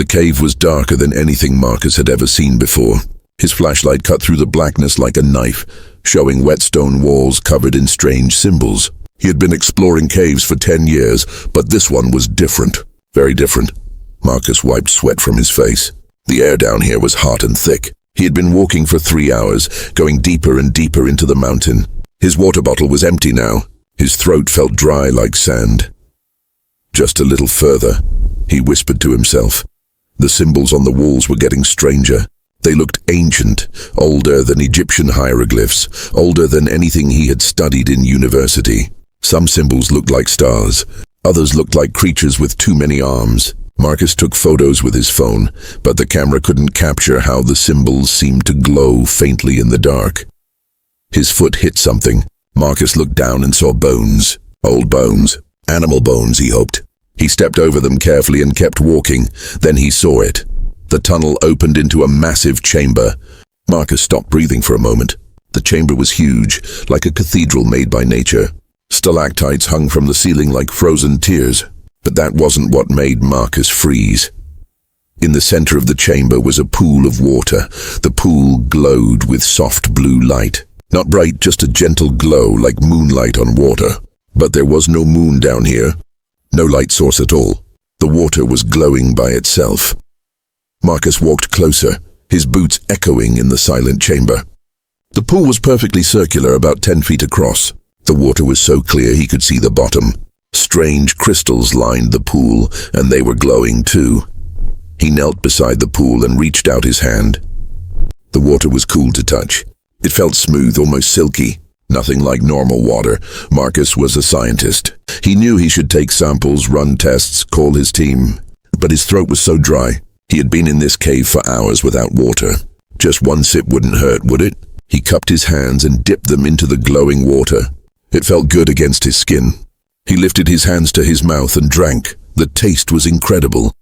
The cave was darker than anything Marcus had ever seen before. His flashlight cut through the blackness like a knife, showing wet stone walls covered in strange symbols. He had been exploring caves for 10 years, but this one was different. Very different. Marcus wiped sweat from his face. The air down here was hot and thick. He had been walking for 3 hours, going deeper and deeper into the mountain. His water bottle was empty now. His throat felt dry like sand. Just a little further, he whispered to himself. The symbols on the walls were getting stranger. They looked ancient, older than Egyptian hieroglyphs, older than anything he had studied in university. Some symbols looked like stars. Others looked like creatures with too many arms. Marcus took photos with his phone, but the camera couldn't capture how the symbols seemed to glow faintly in the dark. His foot hit something. Marcus looked down and saw bones. Old bones. Animal bones, he hoped. He stepped over them carefully and kept walking. Then he saw it. The tunnel opened into a massive chamber. Marcus stopped breathing for a moment. The chamber was huge, like a cathedral made by nature. Stalactites hung from the ceiling like frozen tears. But that wasn't what made Marcus freeze. In the center of the chamber was a pool of water. The pool glowed with soft blue light. Not bright, just a gentle glow like moonlight on water. But there was no moon down here. No light source at all. The water was glowing by itself. Marcus walked closer, his boots echoing in the silent chamber. The pool was perfectly circular, about 10 feet across. The water was so clear he could see the bottom. Strange crystals lined the pool, and they were glowing too. He knelt beside the pool and reached out his hand. The water was cool to touch. It felt smooth, almost silky. Nothing like normal water. Marcus was a scientist. He knew he should take samples, run tests, call his team. But his throat was so dry. He had been in this cave for hours without water. Just one sip wouldn't hurt, would it? He cupped his hands and dipped them into the glowing water. It felt good against his skin. He lifted his hands to his mouth and drank. The taste was incredible.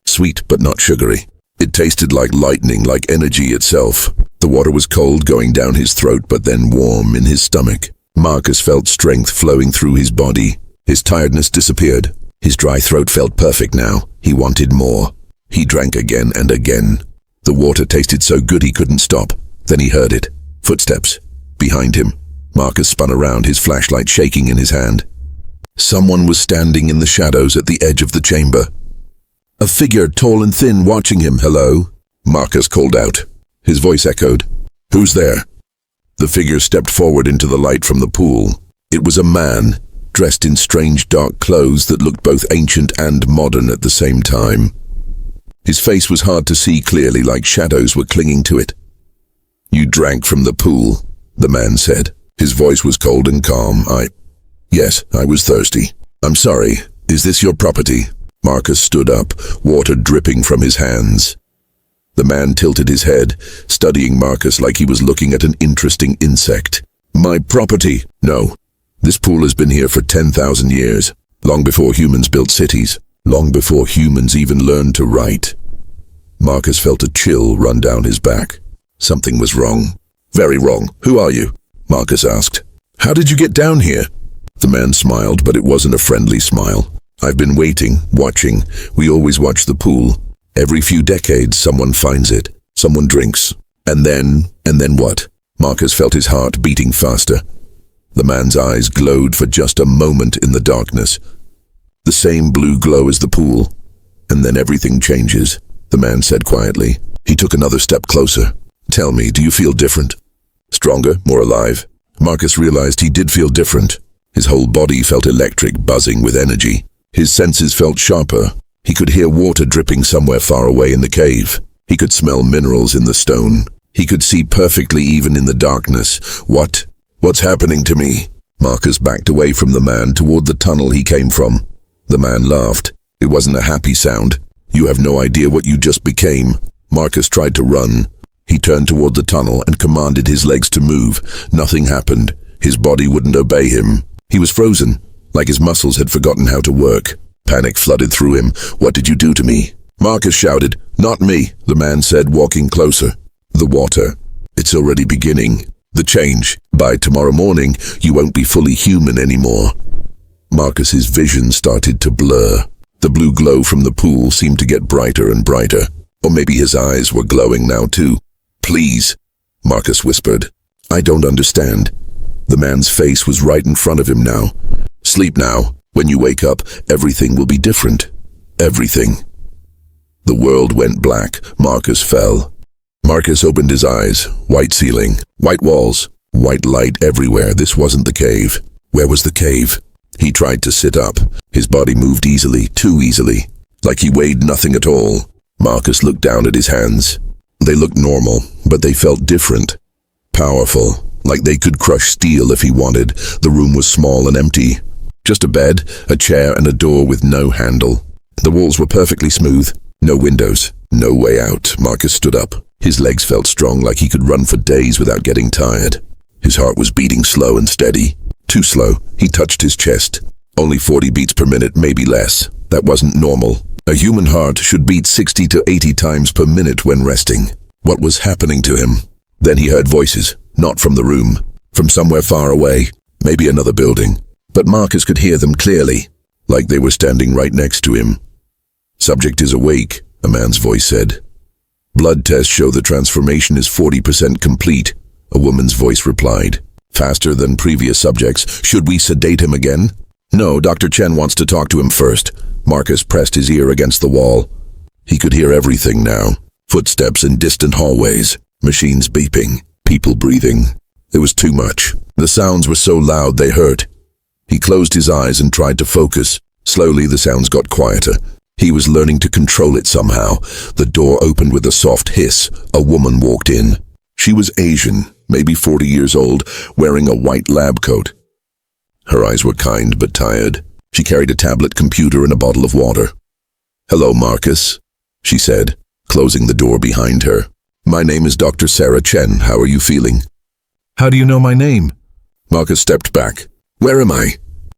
Sweet but not sugary. It tasted like lightning, like energy itself. The water was cold going down his throat, but then warm in his stomach. Marcus felt strength flowing through his body. His tiredness disappeared. His dry throat felt perfect now. He wanted more. He drank again and again. The water tasted so good he couldn't stop. Then he heard it. Footsteps. Behind him. Marcus spun around, his flashlight shaking in his hand. Someone was standing in the shadows at the edge of the chamber. A figure, tall and thin, watching him. "Hello?" Marcus called out. His voice echoed. "Who's there?" The figure stepped forward into the light from the pool. It was a man, dressed in strange dark clothes that looked both ancient and modern at the same time. His face was hard to see clearly, like shadows were clinging to it. "You drank from the pool," the man said. His voice was cold and calm. Yes, I was thirsty. "I'm sorry. Is this your property?" Marcus stood up, water dripping from his hands. The man tilted his head, studying Marcus like he was looking at an interesting insect. "My property? No. This pool has been here for 10,000 years, long before humans built cities, long before humans even learned to write." Marcus felt a chill run down his back. Something was wrong. "Very wrong. Who are you?" Marcus asked. "How did you get down here?" The man smiled, but it wasn't a friendly smile. "I've been waiting, watching. We always watch the pool. Every few decades, someone finds it. Someone drinks. And then what?" Marcus felt his heart beating faster. The man's eyes glowed for just a moment in the darkness. The same blue glow as the pool. "And then everything changes," the man said quietly. He took another step closer. "Tell me, do you feel different? Stronger, more alive?" Marcus realized he did feel different. His whole body felt electric, buzzing with energy. His senses felt sharper. He could hear water dripping somewhere far away in the cave. He could smell minerals in the stone. He could see perfectly even in the darkness. What's happening to me?" Marcus backed away from the man toward the tunnel he came from. The man laughed. It wasn't a happy sound. "You have no idea what you just became." Marcus tried to run. He turned toward the tunnel and commanded his legs to move. Nothing happened. His body wouldn't obey him. He was frozen, like his muscles had forgotten how to work. Panic flooded through him. "What did you do to me?" Marcus shouted. "Not me," the man said, walking closer. "The water. It's already beginning. The change. By tomorrow morning, you won't be fully human anymore." Marcus's vision started to blur. The blue glow from the pool seemed to get brighter and brighter. Or maybe his eyes were glowing now too. "Please," Marcus whispered. "I don't understand." The man's face was right in front of him now. "Sleep now. When you wake up, everything will be different. Everything." The world went black. Marcus fell. Marcus opened his eyes. White ceiling, white walls, white light everywhere. This wasn't the cave. Where was the cave? He tried to sit up. His body moved easily, too easily, like he weighed nothing at all. Marcus looked down at his hands. They looked normal, but they felt different. Powerful, like they could crush steel if he wanted. The room was small and empty. Just a bed, a chair, and a door with no handle. The walls were perfectly smooth. No windows, no way out. Marcus stood up. His legs felt strong, like he could run for days without getting tired. His heart was beating slow and steady. Too slow. He touched his chest. Only 40 beats per minute, maybe less. That wasn't normal. A human heart should beat 60 to 80 times per minute when resting. What was happening to him? Then he heard voices, not from the room, from somewhere far away, maybe another building. But Marcus could hear them clearly, like they were standing right next to him. "Subject is awake," a man's voice said. "Blood tests show the transformation is 40% complete," a woman's voice replied. "Faster than previous subjects. Should we sedate him again?" "No, Dr. Chen wants to talk to him first." Marcus pressed his ear against the wall. He could hear everything now. Footsteps in distant hallways, machines beeping, people breathing. It was too much. The sounds were so loud they hurt. He closed his eyes and tried to focus. Slowly the sounds got quieter. He was learning to control it somehow. The door opened with a soft hiss. A woman walked in. She was Asian, maybe 40 years old, wearing a white lab coat. Her eyes were kind but tired. She carried a tablet computer and a bottle of water. "Hello, Marcus," she said, closing the door behind her. "My name is Dr. Sarah Chen. How are you feeling?" "How do you know my name?" Marcus stepped back. "Where am I?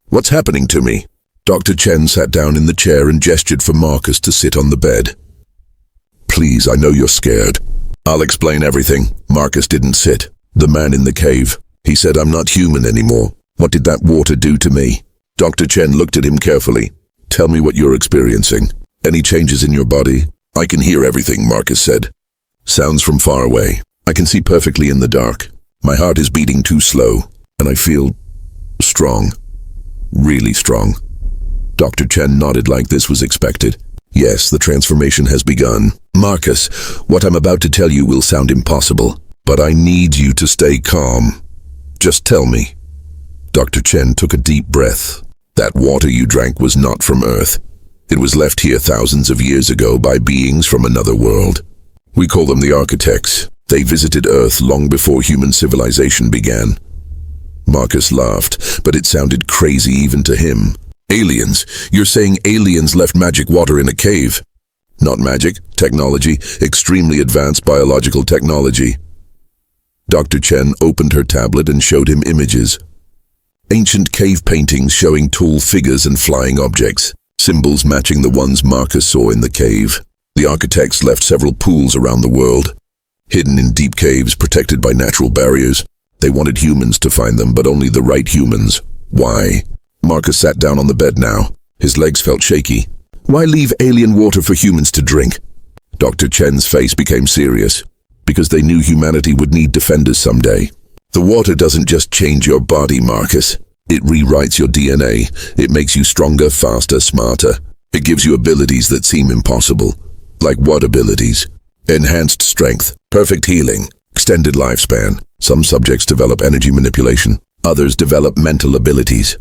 What's happening to me?" Dr. Chen sat down in the chair and gestured for Marcus to sit on the bed. "Please, I know you're scared. I'll explain everything." Marcus didn't sit. "The man in the cave. He said I'm not human anymore. What did that water do to me?" Dr. Chen looked at him carefully. "Tell me what you're experiencing. Any changes in your body?" "I can hear everything," Marcus said. "Sounds from far away. I can see perfectly in the dark. My heart is beating too slow, and I feel strong. Really strong." Dr. Chen nodded like this was expected. "Yes, the transformation has begun. Marcus, what I'm about to tell you will sound impossible, but I need you to stay calm. Just tell me." Dr. Chen took a deep breath. "That water you drank was not from Earth. It was left here thousands of years ago by beings from another world. We call them the architects. They visited Earth long before human civilization began." Marcus laughed, but it sounded crazy even to him. "Aliens? You're saying aliens left magic water in a cave?" "Not magic, technology, extremely advanced biological technology." Dr. Chen opened her tablet and showed him images. Ancient cave paintings showing tall figures and flying objects, symbols matching the ones Marcus saw in the cave. The architects left several pools around the world, hidden in deep caves protected by natural barriers. They wanted humans to find them, but only the right humans. Why? Marcus sat down on the bed now. His legs felt shaky. Why leave alien water for humans to drink? Dr. Chen's face became serious. Because they knew humanity would need defenders someday. The water doesn't just change your body, Marcus. It rewrites your DNA. It makes you stronger, faster, smarter. It gives you abilities that seem impossible. Like what abilities? Enhanced strength, perfect healing, extended lifespan. Some subjects develop energy manipulation. Others develop mental abilities.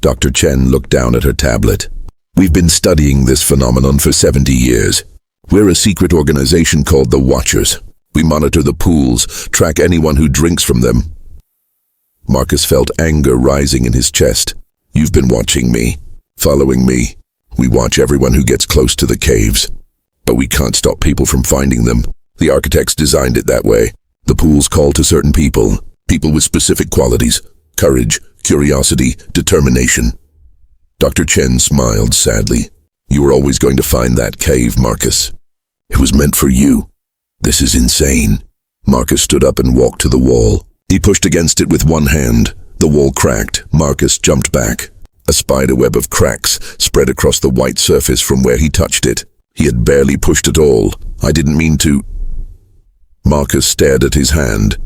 Dr. Chen looked down at her tablet. We've been studying this phenomenon for 70 years. We're a secret organization called the Watchers. We monitor the pools, track anyone who drinks from them. Marcus felt anger rising in his chest. You've been watching me, following me. We watch everyone who gets close to the caves. But we can't stop people from finding them. The architects designed it that way. The pools call to certain people, people with specific qualities, courage, curiosity, determination. Dr. Chen smiled sadly. You were always going to find that cave, Marcus. It was meant for you. This is insane. Marcus stood up and walked to the wall. He pushed against it with one hand. The wall cracked. Marcus jumped back. A spiderweb of cracks spread across the white surface from where he touched it. He had barely pushed at all. I didn't mean to. Marcus stared at his hand.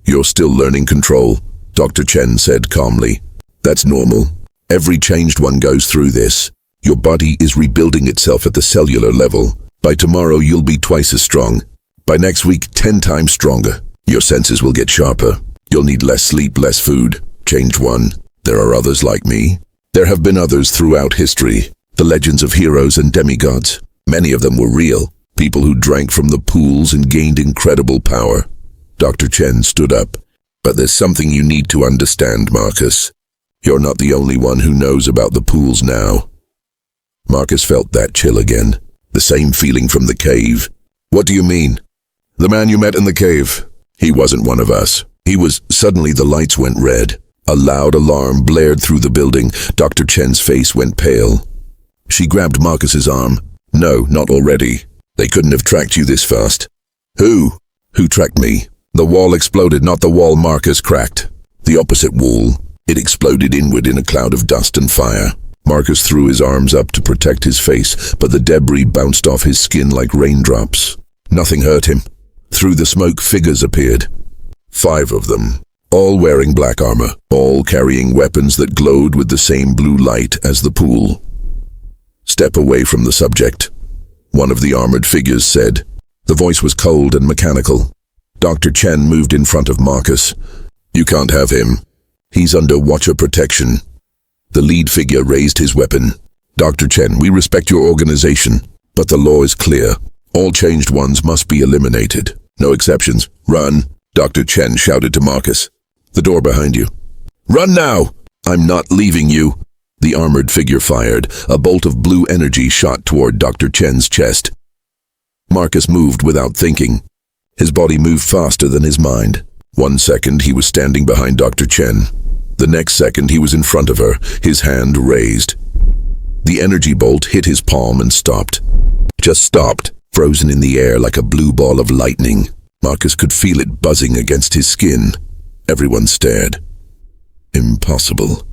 You're still learning control, Dr. Chen said calmly. That's normal. Every changed one goes through this. Your body is rebuilding itself at the cellular level. By tomorrow, you'll be twice as strong. By next week, 10 times stronger. Your senses will get sharper. You'll need less sleep, less food. Changed one. There are others like me. There have been others throughout history. The legends of heroes and demigods. Many of them were real. People who drank from the pools and gained incredible power. Dr. Chen stood up. But there's something you need to understand, Marcus. You're not the only one who knows about the pools now. Marcus felt that chill again. The same feeling from the cave. What do you mean? The man you met in the cave. He wasn't one of us. He was. Suddenly the lights went red. A loud alarm blared through the building. Dr. Chen's face went pale. She grabbed Marcus's arm. No, not already. They couldn't have tracked you this fast. Who? Who tracked me? The wall exploded, not the wall Marcus cracked. The opposite wall. It exploded inward in a cloud of dust and fire. Marcus threw his arms up to protect his face, but the debris bounced off his skin like raindrops. Nothing hurt him. Through the smoke, figures appeared. 5 of them. All wearing black armor, all carrying weapons that glowed with the same blue light as the pool. Step away from the subject, one of the armored figures said. The voice was cold and mechanical. Dr. Chen moved in front of Marcus. You can't have him. He's under Watcher protection. The lead figure raised his weapon. Dr. Chen, we respect your organization, but the law is clear. All changed ones must be eliminated. No exceptions. Run, Dr. Chen shouted to Marcus. The door behind you. Run now! I'm not leaving you. The armored figure fired. A bolt of blue energy shot toward Dr. Chen's chest. Marcus moved without thinking. His body moved faster than his mind. 1 second he was standing behind Dr. Chen. The next second he was in front of her, his hand raised. The energy bolt hit his palm and stopped. Just stopped, frozen in the air like a blue ball of lightning. Marcus could feel it buzzing against his skin. Everyone stared. Impossible,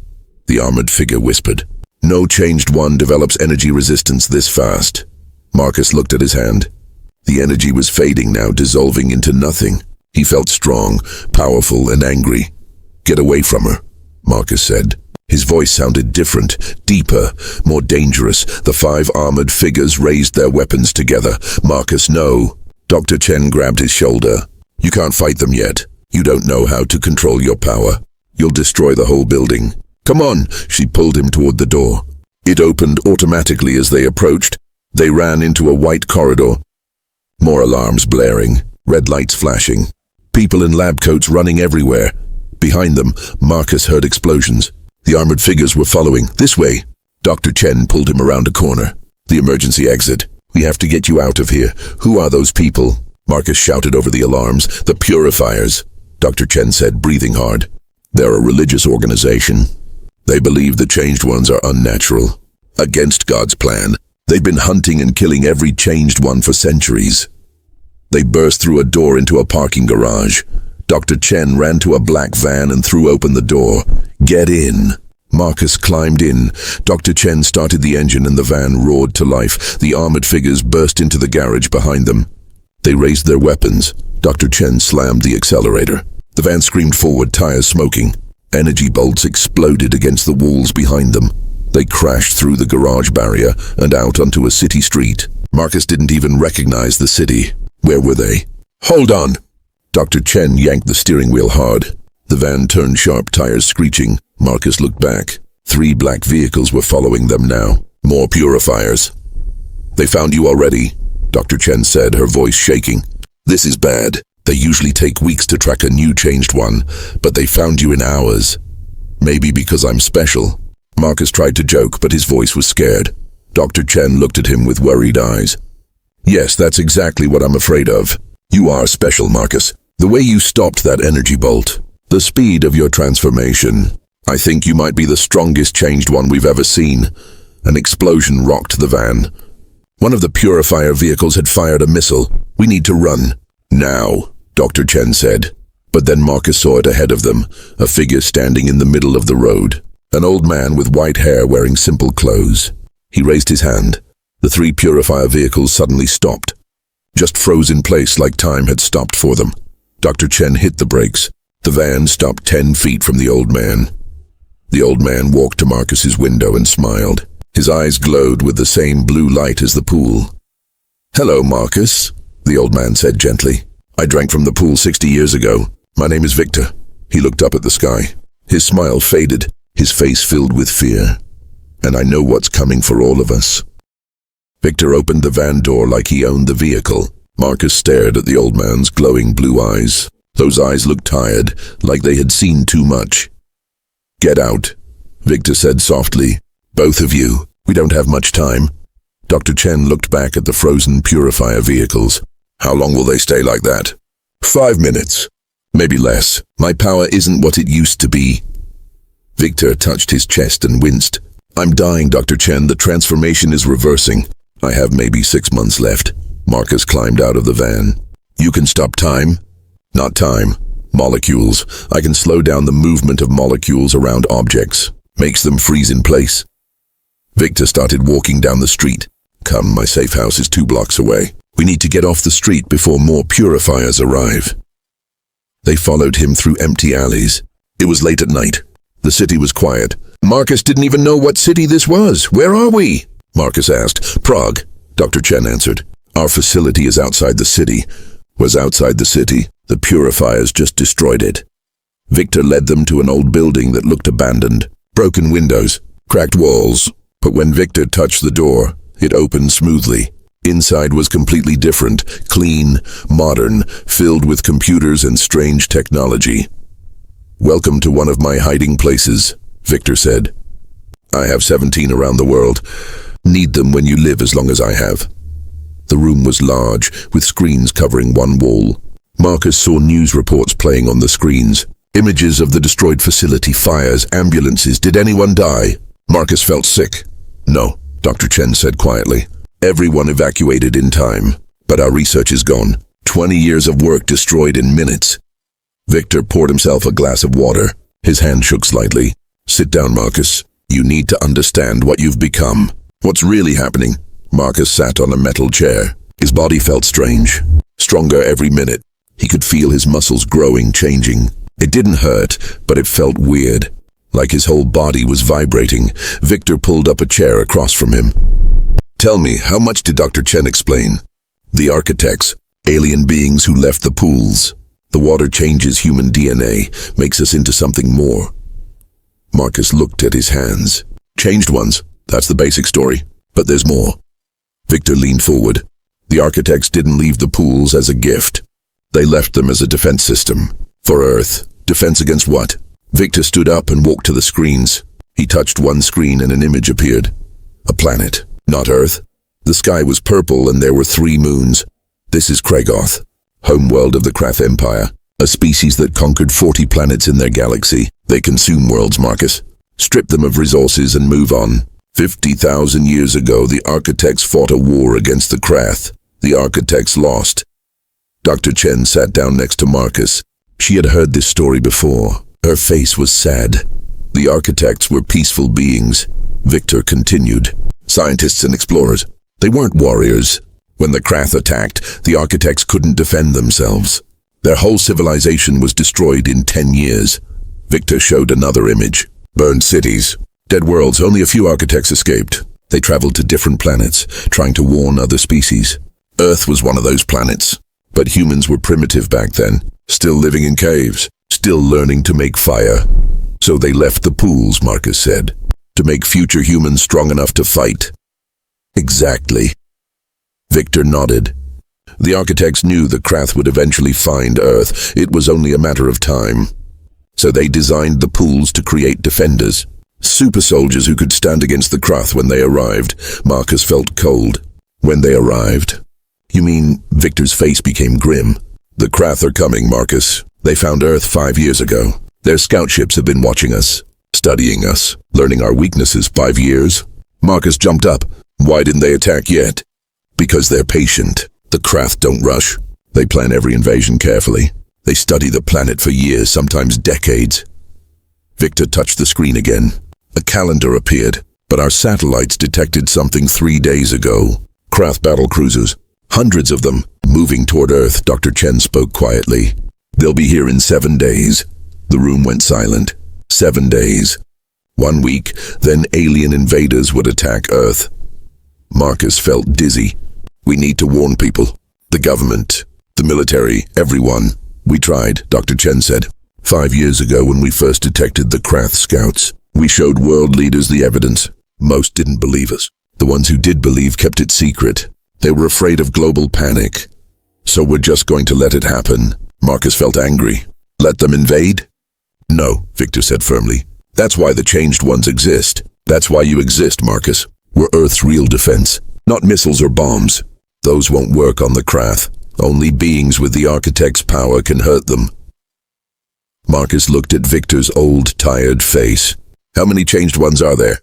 the armored figure whispered. No changed one develops energy resistance this fast. Marcus looked at his hand. The energy was fading now, dissolving into nothing. He felt strong, powerful, and angry. Get away from her, Marcus said. His voice sounded different, deeper, more dangerous. The 5 armored figures raised their weapons together. Marcus, no. Dr. Chen grabbed his shoulder. You can't fight them yet. You don't know how to control your power. You'll destroy the whole building. Come on, she pulled him toward the door. It opened automatically as they approached. They ran into a white corridor. More alarms blaring, red lights flashing. People in lab coats running everywhere. Behind them, Marcus heard explosions. The armored figures were following. This way. Dr. Chen pulled him around a corner. The emergency exit. We have to get you out of here. Who are those people? Marcus shouted over the alarms. The Purifiers, Dr. Chen said, breathing hard. They're a religious organization. They believe the changed ones are unnatural. Against God's plan. They've been hunting and killing every changed one for centuries. They burst through a door into a parking garage. Dr. Chen ran to a black van and threw open the door. Get in. Marcus climbed in. Dr. Chen started the engine and the van roared to life. The armored figures burst into the garage behind them. They raised their weapons. Dr. Chen slammed the accelerator. The van screamed forward, tires smoking. Energy bolts exploded against the walls behind them. They crashed through the garage barrier and out onto a city street. Marcus didn't even recognize the city. Where were they? Hold on! Dr. Chen yanked the steering wheel hard. The van turned sharp, tires screeching. Marcus looked back. 3 black vehicles were following them now. More Purifiers. They found you already, Dr. Chen said, her voice shaking. This is bad. They usually take weeks to track a new changed one, but they found you in hours. Maybe because I'm special. Marcus tried to joke, but his voice was scared. Dr. Chen looked at him with worried eyes. Yes, that's exactly what I'm afraid of. You are special, Marcus. The way you stopped that energy bolt. The speed of your transformation. I think you might be the strongest changed one we've ever seen. An explosion rocked the van. One of the Purifier vehicles had fired a missile. We need to run. Now, Dr. Chen said. But then Marcus saw it ahead of them, a figure standing in the middle of the road. An old man with white hair wearing simple clothes. He raised his hand. The 3 purifier vehicles suddenly stopped. Just froze in place like time had stopped for them. Dr. Chen hit the brakes. The van stopped 10 feet from the old man. The old man walked to Marcus's window and smiled. His eyes glowed with the same blue light as the pool. "Hello, Marcus," the old man said gently. "I drank from the pool 60 years ago. My name is Victor." He looked up at the sky. His smile faded, his face filled with fear. "And I know what's coming for all of us." Victor opened the van door like he owned the vehicle. Marcus stared at the old man's glowing blue eyes. Those eyes looked tired, like they had seen too much. "Get out," Victor said softly. "Both of you. We don't have much time." Dr. Chen looked back at the frozen purifier vehicles. "How long will they stay like that?" 5 minutes. Maybe less. My power isn't what it used to be." Victor touched his chest and winced. "I'm dying, Dr. Chen. The transformation is reversing. I have maybe 6 months left." Marcus climbed out of the van. "You can stop time?" "Not time. Molecules. I can slow down the movement of molecules around objects. Makes them freeze in place." Victor started walking down the street. "Come, my safe house is 2 blocks away. We need to get off the street before more purifiers arrive." They followed him through empty alleys. It was late at night. The city was quiet. Marcus didn't even know what city this was. "Where are we?" Marcus asked. "Prague," Dr. Chen answered. "Our facility is outside the city." Was outside the city. The purifiers just destroyed it. Victor led them to an old building that looked abandoned. Broken windows, cracked walls. But when Victor touched the door, it opened smoothly. Inside was completely different, clean, modern, filled with computers and strange technology. "Welcome to one of my hiding places," Victor said. "I have 17 around the world. Need them when you live as long as I have." The room was large, with screens covering one wall. Marcus saw news reports playing on the screens. Images of the destroyed facility, fires, ambulances. Did anyone die? Marcus felt sick. "No," Dr. Chen said quietly. "Everyone evacuated in time, but our research is gone. 20 years of work destroyed in minutes." Victor poured himself a glass of water. His hand shook slightly. "Sit down, Marcus. You need to understand what you've become. What's really happening?" Marcus sat on a metal chair. His body felt strange, stronger every minute. He could feel his muscles growing, changing. It didn't hurt, but it felt weird, like his whole body was vibrating. Victor pulled up a chair across from him. "Tell me, how much did Dr. Chen explain?" "The architects, alien beings who left the pools. The water changes human DNA, makes us into something more." Marcus looked at his hands. "Changed ones, that's the basic story. But there's more." Victor leaned forward. "The architects didn't leave the pools as a gift. They left them as a defense system. For Earth. Defense against what?" Victor stood up and walked to the screens. He touched one screen and an image appeared. A planet, not Earth. The sky was purple and there were 3 moons. "This is Kragoth, homeworld of the Krath Empire, a species that conquered 40 planets in their galaxy. They consume worlds, Marcus. Strip them of resources and move on. 50,000 years ago, the architects fought a war against the Krath. The architects lost." Dr. Chen sat down next to Marcus. She had heard this story before. Her face was sad. "The architects were peaceful beings," Victor continued. "Scientists and explorers. They weren't warriors. When the Krath attacked, the architects couldn't defend themselves. Their whole civilization was destroyed in 10 years. Victor showed another image. Burned cities. Dead worlds. Only a few architects escaped. They traveled to different planets, trying to warn other species. Earth was one of those planets. But humans were primitive back then, still living in caves, still learning to make fire. So they left the pools, Marcus said, to make future humans strong enough to fight. Exactly. Victor nodded. The architects knew the Krath would eventually find Earth. It was only a matter of time. So they designed the pools to create defenders. Super soldiers who could stand against the Krath when they arrived. Marcus felt cold. When they arrived? You mean Victor's face became grim? The Krath are coming, Marcus. They found Earth 5 years ago. Their scout ships have been watching us, studying us, learning our weaknesses. 5 years? Marcus jumped up. Why didn't they attack yet? Because they're patient. The Krath don't rush. They plan every invasion carefully. They study the planet for years, sometimes decades. Victor touched the screen again. A calendar appeared, but our satellites detected something 3 days ago. Krath battle cruisers, hundreds of them, moving toward Earth. Dr. Chen spoke quietly. They'll be here in 7 days. The room went silent. 7 days. 1 week, then alien invaders would attack Earth. Marcus felt dizzy. We need to warn people. The government, the military, everyone. We tried, Dr. Chen said. 5 years ago when we first detected the Krath scouts, we showed world leaders the evidence. Most didn't believe us. The ones who did believe kept it secret. They were afraid of global panic. So we're just going to let it happen. Marcus felt angry. Let them invade? No, Victor said firmly. That's why the changed ones exist. That's why you exist, Marcus. We're Earth's real defense, not missiles or bombs. Those won't work on the Krath. Only beings with the Architect's power can hurt them. Marcus looked at Victor's old, tired face. How many changed ones are there?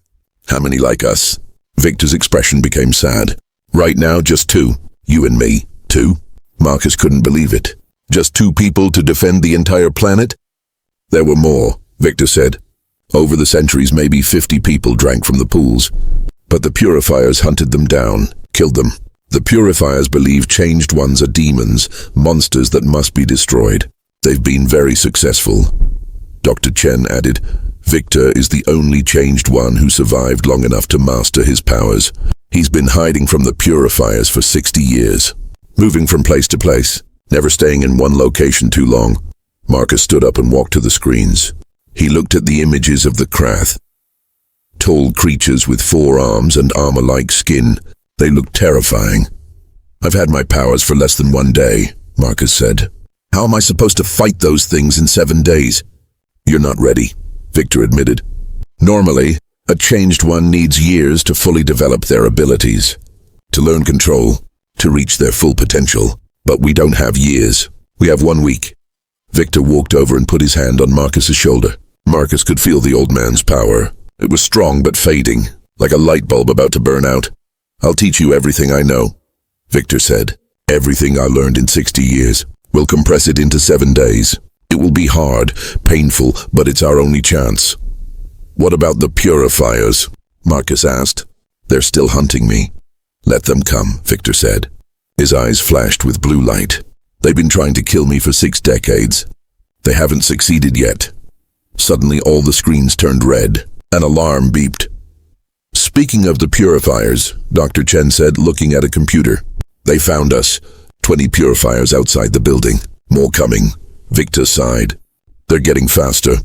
How many like us? Victor's expression became sad. Right now, just 2. You and me. 2? Marcus couldn't believe it. Just 2 people to defend the entire planet? There were more, Victor said. Over the centuries, maybe 50 people drank from the pools. But the purifiers hunted them down, killed them. The purifiers believe changed ones are demons, monsters that must be destroyed. They've been very successful. Dr. Chen added, Victor is the only changed one who survived long enough to master his powers. He's been hiding from the purifiers for 60 years, moving from place to place, never staying in one location too long. Marcus stood up and walked to the screens. He looked at the images of the Krath. Tall creatures with 4 arms and armor-like skin. They looked terrifying. I've had my powers for less than 1 day, Marcus said. How am I supposed to fight those things in 7 days? You're not ready, Victor admitted. Normally, a changed one needs years to fully develop their abilities, to learn control, to reach their full potential. But we don't have years. We have 1 week. Victor walked over and put his hand on Marcus's shoulder. Marcus could feel the old man's power. It was strong but fading, like a light bulb about to burn out. I'll teach you everything I know, Victor said. Everything I learned in 60 years. We'll compress it into 7 days. It will be hard, painful, but it's our only chance. What about the purifiers? Marcus asked. They're still hunting me. Let them come, Victor said. His eyes flashed with blue light. They've been trying to kill me for 6 decades. They haven't succeeded yet. Suddenly all the screens turned red. An alarm beeped. Speaking of the purifiers, Dr. Chen said, looking at a computer. They found us. 20 purifiers outside the building. More coming. Victor sighed. They're getting faster.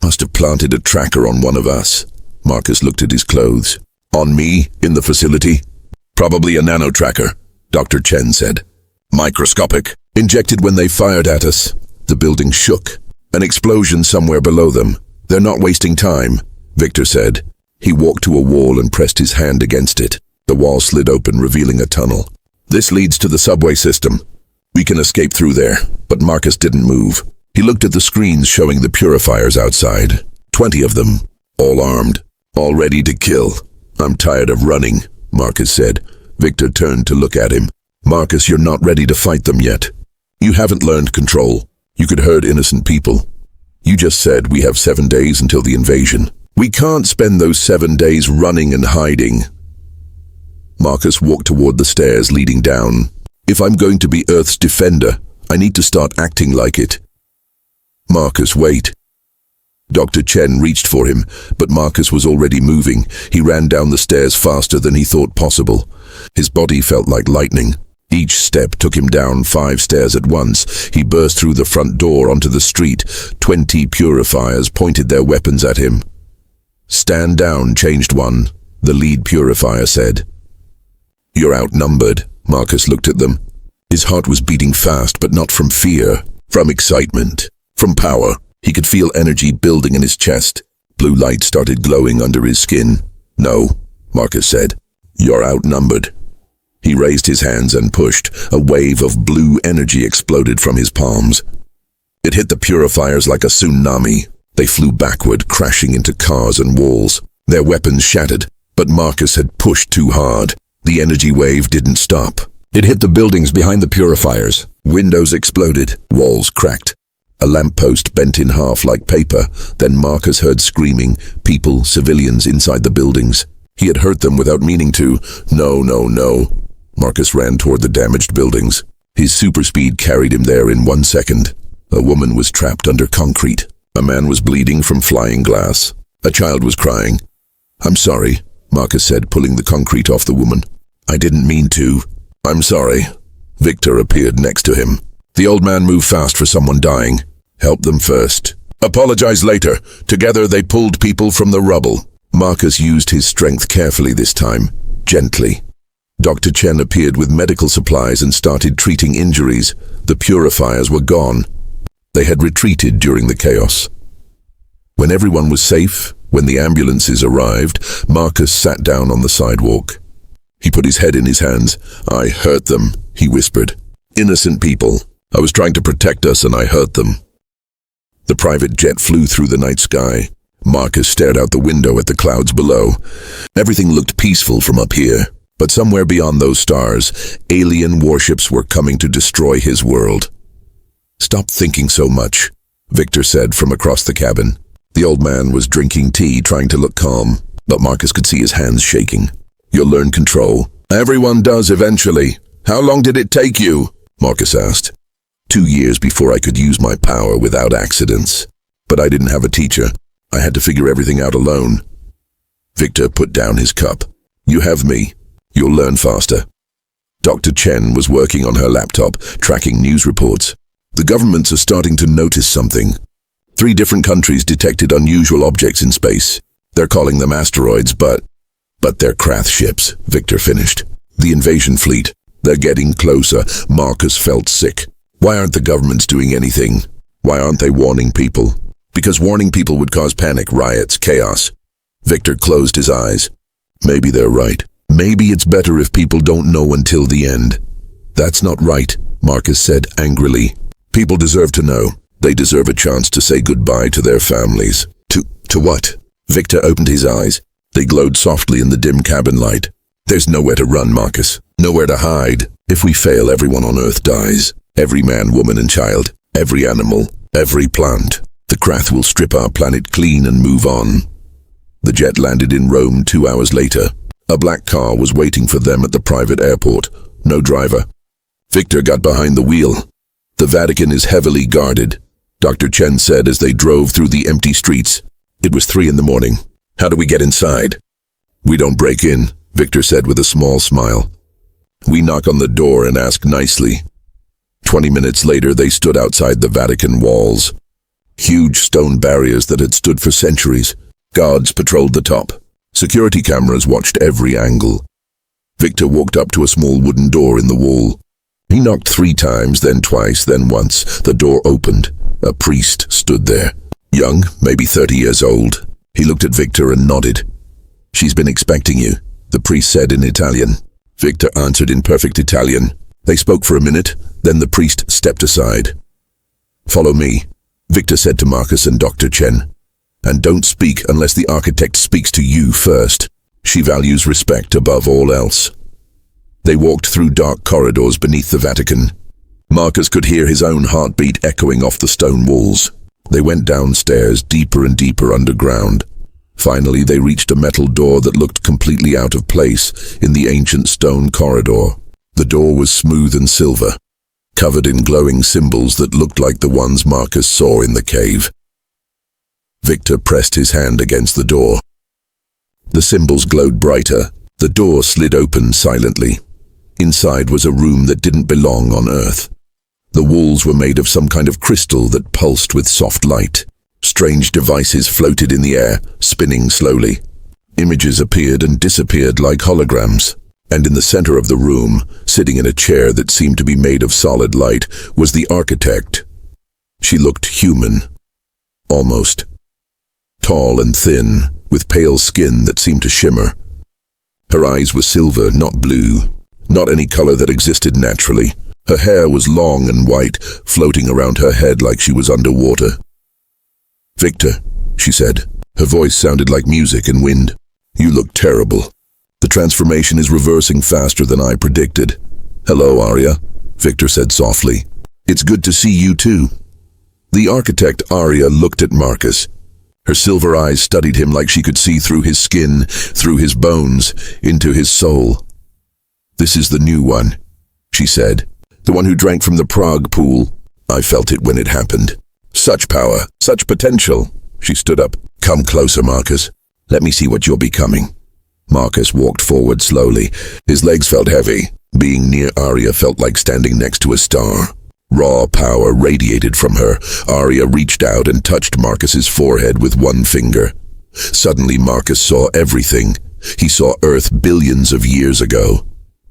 Must have planted a tracker on one of us. Marcus looked at his clothes. On me, in the facility? Probably a nano tracker, Dr. Chen said. Microscopic. Injected when they fired at us. The building shook. An explosion somewhere below them. They're not wasting time, Victor said. He walked to a wall and pressed his hand against it. The wall slid open, revealing a tunnel. This leads to the subway system. We can escape through there, but Marcus didn't move. He looked at the screens showing the purifiers outside. 20 of them, all armed, all ready to kill. I'm tired of running, Marcus said. Victor turned to look at him. Marcus, you're not ready to fight them yet. You haven't learned control. You could hurt innocent people. You just said we have 7 days until the invasion. We can't spend those 7 days running and hiding. Marcus walked toward the stairs leading down. If I'm going to be Earth's defender, I need to start acting like it. Marcus, wait. Dr. Chen reached for him, but Marcus was already moving. He ran down the stairs faster than he thought possible. His body felt like lightning. Each step took him down 5 stairs at once. He burst through the front door onto the street. 20 purifiers pointed their weapons at him. Stand down, changed one, the lead purifier said. You're outnumbered. Marcus looked at them. His heart was beating fast, but not from fear, from excitement, from power. He could feel energy building in his chest. Blue light started glowing under his skin. No, Marcus said. You're outnumbered. He raised his hands and pushed. A wave of blue energy exploded from his palms. It hit the purifiers like a tsunami. They flew backward, crashing into cars and walls. Their weapons shattered, but Marcus had pushed too hard. The energy wave didn't stop. It hit the buildings behind the purifiers. Windows exploded. Walls cracked. A lamppost bent in half like paper. Then Marcus heard screaming, people, civilians inside the buildings. He had hurt them without meaning to. No, no, no. Marcus ran toward the damaged buildings. His super speed carried him there in 1 second. A woman was trapped under concrete. A man was bleeding from flying glass. A child was crying. "I'm sorry," Marcus said, pulling the concrete off the woman. "I didn't mean to." "I'm sorry." Victor appeared next to him. The old man moved fast for someone dying. "Help them first. Apologize later." Together they pulled people from the rubble. Marcus used his strength carefully this time, gently. Dr. Chen appeared with medical supplies and started treating injuries. The purifiers were gone. They had retreated during the chaos. When everyone was safe, when the ambulances arrived, Marcus sat down on the sidewalk. He put his head in his hands. "I hurt them," he whispered. "Innocent people. I was trying to protect us and I hurt them." The private jet flew through the night sky. Marcus stared out the window at the clouds below. Everything looked peaceful from up here, but somewhere beyond those stars, alien warships were coming to destroy his world. "Stop thinking so much," Victor said from across the cabin. The old man was drinking tea, trying to look calm, but Marcus could see his hands shaking. "You'll learn control." "Everyone does eventually." "How long did it take you?" Marcus asked. 2 years before I could use my power without accidents. But I didn't have a teacher. I had to figure everything out alone. Victor put down his cup. "You have me. You'll learn faster." Dr. Chen was working on her laptop, tracking news reports. "The governments are starting to notice something. 3 different countries detected unusual objects in space. They're calling them asteroids, but they're Krath ships," Victor finished. "The invasion fleet. They're getting closer." Marcus felt sick. Why aren't the governments doing anything? Why aren't they warning people? Because warning people would cause panic, riots, chaos. Victor closed his eyes. Maybe they're right. Maybe it's better if people don't know until the end. "That's not right," Marcus said angrily. "People deserve to know. They deserve a chance to say goodbye to their families." To what?" Victor opened his eyes. They glowed softly in the dim cabin light. "There's nowhere to run, Marcus. Nowhere to hide. If we fail, everyone on Earth dies. Every man, woman, and child. Every animal. Every plant. The Krath will strip our planet clean and move on." The jet landed in Rome 2 hours later. A black car was waiting for them at the private airport. No driver. Victor got behind the wheel. "The Vatican is heavily guarded," Dr. Chen said as they drove through the empty streets. It was 3 in the morning. "How do we get inside?" "We don't break in," Victor said with a small smile. "We knock on the door and ask nicely." 20 minutes later, they stood outside the Vatican walls. Huge stone barriers that had stood for centuries. Guards patrolled the top. Security cameras watched every angle. Victor walked up to a small wooden door in the wall. He knocked 3 times, then twice, then once. The door opened. A priest stood there. Young, maybe 30 years old. He looked at Victor and nodded. "She's been expecting you," the priest said in Italian. Victor answered in perfect Italian. They spoke for a minute, then the priest stepped aside. "Follow me," Victor said to Marcus and Dr. Chen. "And don't speak unless the architect speaks to you first. She values respect above all else." They walked through dark corridors beneath the Vatican. Marcus could hear his own heartbeat echoing off the stone walls. They went downstairs, deeper and deeper underground. Finally, they reached a metal door that looked completely out of place in the ancient stone corridor. The door was smooth and silver, covered in glowing symbols that looked like the ones Marcus saw in the cave. Victor pressed his hand against the door. The symbols glowed brighter. The door slid open silently. Inside was a room that didn't belong on Earth. The walls were made of some kind of crystal that pulsed with soft light. Strange devices floated in the air, spinning slowly. Images appeared and disappeared like holograms. And in the center of the room, sitting in a chair that seemed to be made of solid light, was the architect. She looked human. Almost. Tall and thin, with pale skin that seemed to shimmer. Her eyes were silver, not blue. Not any color that existed naturally. Her hair was long and white, floating around her head like she was underwater. "Victor," she said. Her voice sounded like music and wind. "You look terrible. The transformation is reversing faster than I predicted." "Hello, Arya," Victor said softly. "It's good to see you too." The architect Arya looked at Marcus. Her silver eyes studied him like she could see through his skin, through his bones, into his soul. "This is the new one," she said. "The one who drank from the Prague pool. I felt it when it happened. Such power, such potential." She stood up. "Come closer, Marcus. Let me see what you're becoming." Marcus walked forward slowly. His legs felt heavy. Being near Arya felt like standing next to a star. Raw power radiated from her. Arya reached out and touched Marcus's forehead with one finger. Suddenly Marcus saw everything. He saw Earth billions of years ago.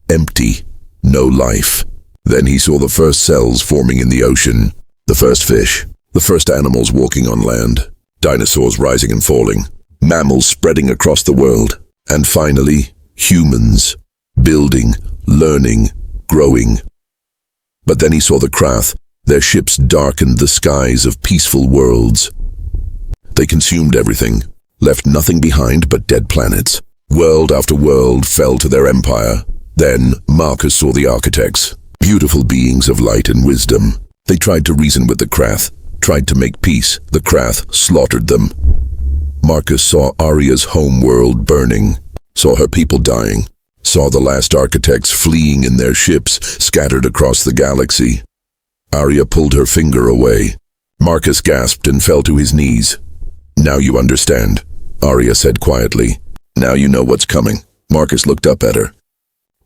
Empty. No life. Then he saw the first cells forming in the ocean. The first fish. The first animals walking on land. Dinosaurs rising and falling. Mammals spreading across the world. And finally, humans. Building, learning, growing. But then he saw the Krath. Their ships darkened the skies of peaceful worlds. They consumed everything, left nothing behind but dead planets. World after world fell to their empire. Then Marcus saw the architects, beautiful beings of light and wisdom. They tried to reason with the Krath, tried to make peace. The Krath slaughtered them. Marcus saw Arya's home world burning, saw her people dying, saw the last architects fleeing in their ships, scattered across the galaxy. Arya pulled her finger away. Marcus gasped and fell to his knees. "Now you understand," Arya said quietly. "Now you know what's coming." Marcus looked up at her.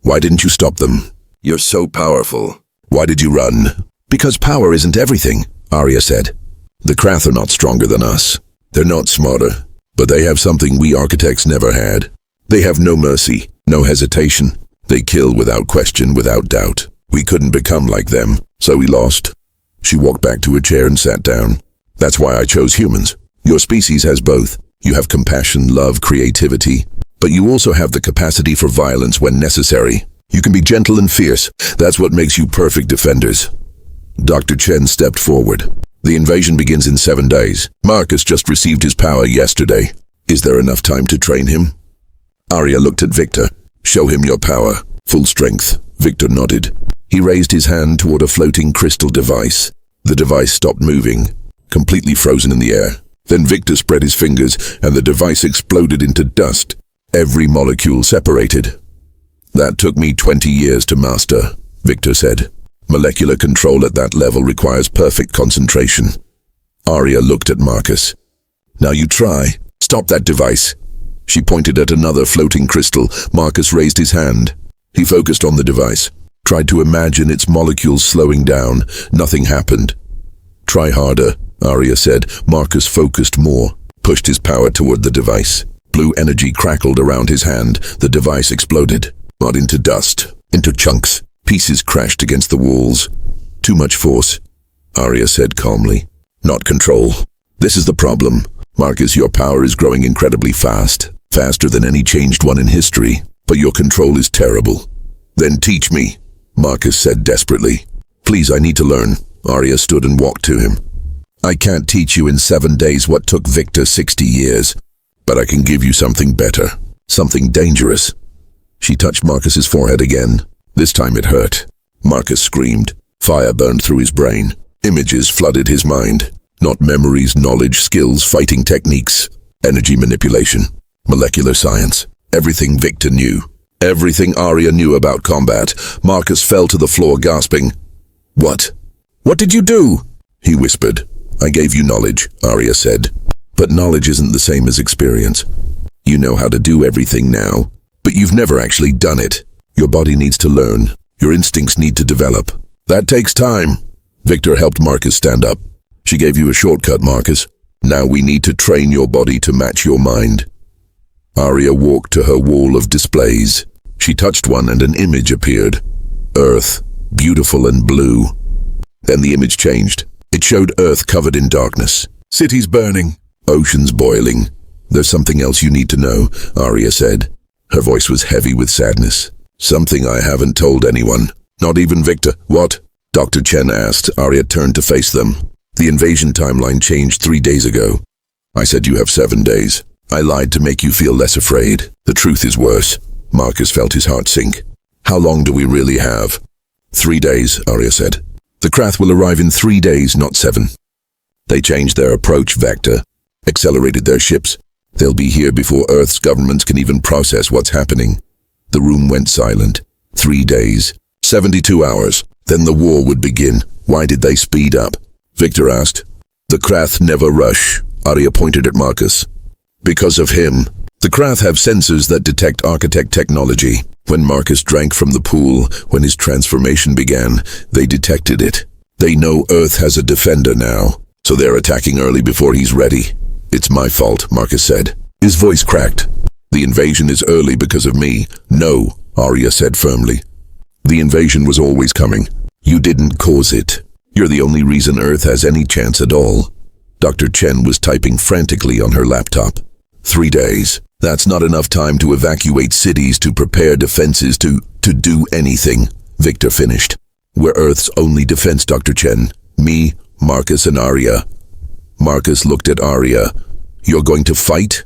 "Why didn't you stop them? You're so powerful. Why did you run?" "Because power isn't everything," Arya said. "The Krath are not stronger than us. They're not smarter, but they have something we architects never had. They have no mercy, no hesitation. They kill without question, without doubt. We couldn't become like them, so we lost." She walked back to a chair and sat down. "That's why I chose humans. Your species has both. You have compassion, love, creativity, but you also have the capacity for violence when necessary. You can be gentle and fierce. That's what makes you perfect defenders." Dr. Chen stepped forward. "The invasion begins in 7 days. Marcus just received his power yesterday. Is there enough time to train him?" Arya looked at Victor. "Show him your power. Full strength." Victor nodded. He raised his hand toward a floating crystal device. The device stopped moving, completely frozen in the air. Then Victor spread his fingers, and the device exploded into dust. Every molecule separated. "That took me 20 years to master," Victor said. "Molecular control at that level requires perfect concentration." Arya looked at Marcus. "Now you try. Stop that device." She pointed at another floating crystal. Marcus raised his hand. He focused on the device, tried to imagine its molecules slowing down. Nothing happened. "Try harder," Arya said. Marcus focused more, pushed his power toward the device. Blue energy crackled around his hand. The device exploded, not into dust, into chunks. Pieces crashed against the walls. "Too much force," Arya said calmly. "Not control. This is the problem. Marcus, your power is growing incredibly fast, faster than any changed one in history, but your control is terrible." "Then teach me," Marcus said desperately. "Please, I need to learn." Arya stood and walked to him. "I can't teach you in 7 days what took Victor 60 years, but I can give you something better, something dangerous." She touched Marcus's forehead again. This time it hurt. Marcus screamed. Fire burned through his brain. Images flooded his mind. Not memories, knowledge, skills, fighting techniques, energy manipulation, molecular science. Everything Victor knew. Everything Arya knew about combat. Marcus fell to the floor gasping. "What? What did you do?" he whispered. "I gave you knowledge," Arya said. "But knowledge isn't the same as experience. You know how to do everything now, but you've never actually done it. Your body needs to learn. Your instincts need to develop. That takes time." Victor helped Marcus stand up. "She gave you a shortcut, Marcus. Now we need to train your body to match your mind." Arya walked to her wall of displays. She touched one and an image appeared. Earth, beautiful and blue. Then the image changed. It showed Earth covered in darkness. Cities burning. Oceans boiling. "There's something else you need to know," Arya said. Her voice was heavy with sadness. "Something I haven't told anyone. Not even Victor." "What?" Dr. Chen asked. Arya turned to face them. "The invasion timeline changed 3 days ago. I said you have 7 days. I lied to make you feel less afraid. The truth is worse." Marcus felt his heart sink. "How long do we really have?" 3 days, Arya said. "The Krath will arrive in 3 days, not 7. They changed their approach vector, accelerated their ships. They'll be here before Earth's governments can even process what's happening. The room went silent. 3 days, 72 hours. Then the war would begin. Why did they speed up? Victor asked. The Krath never rush. Arya pointed at Marcus. Because of him. The Krath have sensors that detect architect technology. When Marcus drank from the pool, when his transformation began, they detected it. They know Earth has a defender now, so they're attacking early before he's ready. It's my fault, Marcus said. His voice cracked. The invasion is early because of me. No, Arya said firmly. The invasion was always coming. You didn't cause it. You're the only reason Earth has any chance at all. Dr. Chen was typing frantically on her laptop. 3 days. That's not enough time to evacuate cities, to prepare defenses, to do anything. Victor finished. We're Earth's only defense, Dr. Chen. Me, Marcus, and Arya. Marcus looked at Arya. You're going to fight?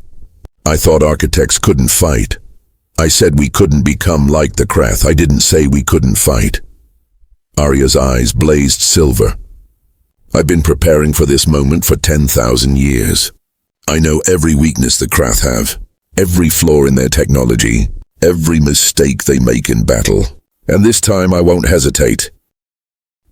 I thought architects couldn't fight. I said we couldn't become like the Krath. I didn't say we couldn't fight. Arya's eyes blazed silver. I've been preparing for this moment for 10,000 years. I know every weakness the Krath have, every flaw in their technology, every mistake they make in battle. And this time I won't hesitate.